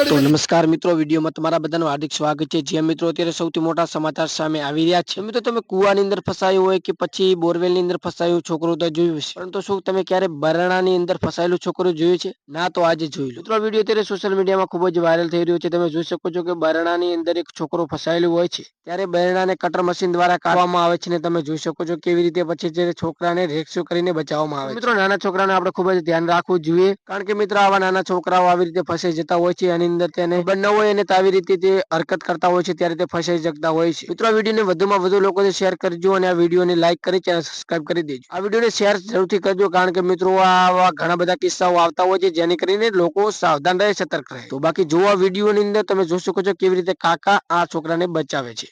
તો નમસ્કાર મિત્રો, વિડીયોમાં તમારા બધાનું હાર્દિક સ્વાગત છે। જે મિત્રો અત્યારે સૌથી મોટા સમાચાર સામે આવી રહ્યા છે। મિત્રો તમે કુવાની અંદર ફસાયું હોય કે પછી બોરવેલની અંદર ફસાયું છોકરું તો જોયું છે, પરંતુ શું તમે ક્યારે બરણાની અંદર ફસાયેલું છોકરું જોયું છે? ના તો આજે જોઈ લો। મિત્રો વિડીયો અત્યારે સોશિયલ મીડિયામાં ખૂબ જ વાયરલ થઈ રહ્યો છે। તમે જોઈ શકો છો કે બરણાની અંદર એક છોકરો ફસાયેલું હોય છે, ત્યારે બરણાને કટર મશીન દ્વારા કાઢવામાં આવે છે ને તમે જોઈ શકો છો કેવી રીતે પછી જે છોકરાને રેસ્ક્યુ કરીને બચાવવામાં આવે છે। મિત્રો નાના છોકરાને આપણે ખૂબ જ ધ્યાન રાખવું જોઈએ, કારણ કે મિત્રો આવા નાના છોકરાઓ આવી રીતે ફસાઈ જતા હોય છે, આની અંદર તેને ખબર ન હોય અને આવી રીતે તે હરકત કરતા હોય છે, ત્યારે તે ફસાઈ જતા હોય છે। મિત્રો આ વિડીયોને વધુમાં વધુ લોકોને શેર કરજો અને આ વિડીયોને લાઈક કરી ચેનલ સબસ્ક્રાઇબ કરી દેજો। આ વિડીયોને શેર જરૂરથી કરજો, કારણ કે મિત્રો આવા ઘણા બધા કિસ્સાઓ આવતા હોય છે, જેને કરીને લોકો સાવધાન રહે, સતર્ક રહે। તો બાકી જો આ વિડીયોની અંદર તમે જોઈ શકો છો કેવી રીતે કાકા આ છોકરાને બચાવે છે।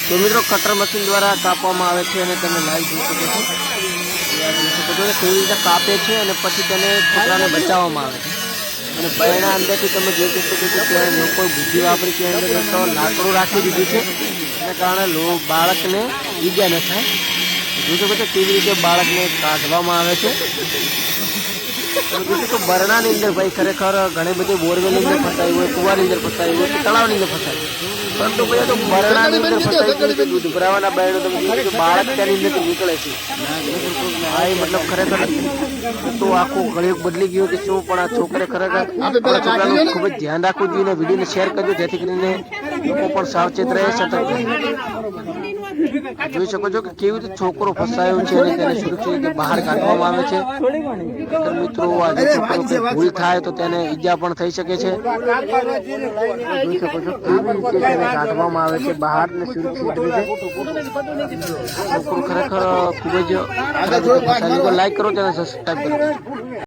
તો મિત્રો કટર મશીન દ્વારા કાપવામાં આવે છે અને તમે લાઈવ જોઈ શકો છો કેવી રીતે કાપે છે અને પછી તેને છોકરાને બચાવવામાં આવે છે। અને બરણા અંદરથી તમે જોઈ શકો છો કે ત્યાં લોકો બુદ્ધિ વાપરી ત્યાં અંદર એક લાકડું રાખી દીધું છે, એના કારણે બાળકને ઈજા ન થાય। જોઈ શકો છો કેવી રીતે બાળકને કાઢવામાં આવે છે। જોઈ શકો બરણાની અંદર ભાઈ ખરેખર ઘણી બધી બોરવેલની અંદર ફસાઈ હોય, કુવાની અંદર ફસાઈ હોય, તળાવની અંદર ફસાઈ હોય, પરંતુ ભાઈ તો બરણાની અંદર ફસાઈ ગયું છે। દૂધ ભરાવાના બરણું તમે જોયું કે બાળક તેની અંદર નીકળે છે। હા એ મતલબ ખરેખર તો આખું કળિયુગ બદલી ગયું કે શું, પણ આ છોકરે ખરેખર આપણા છોકરાનું ખૂબ જ ધ્યાન રાખવું જોઈએ અને વિડીયોને શેર કરજો, જેથી કરીને લોકો પણ સાવચેત રહે, સતર્ક રહે। જોઈ શકો છો કે કેવી રીતે છોકરો ફસાયો છે અને તેને સુરક્ષિત રીતે બહાર કાઢવામાં આવે છે। મિત્રો આજે છોકરો કઈ ભૂલ થાય તો તેને ઈજા પણ થઈ શકે છે। જોઈ શકો છો કેવી રીતે તેને કાઢવામાં આવે છે બહાર ને સુરક્ષિત રીતે। છોકરો ખરેખર ખૂબ જ લાઈક કરો, ચેનલ સબસ્ક્રાઇબ કરો।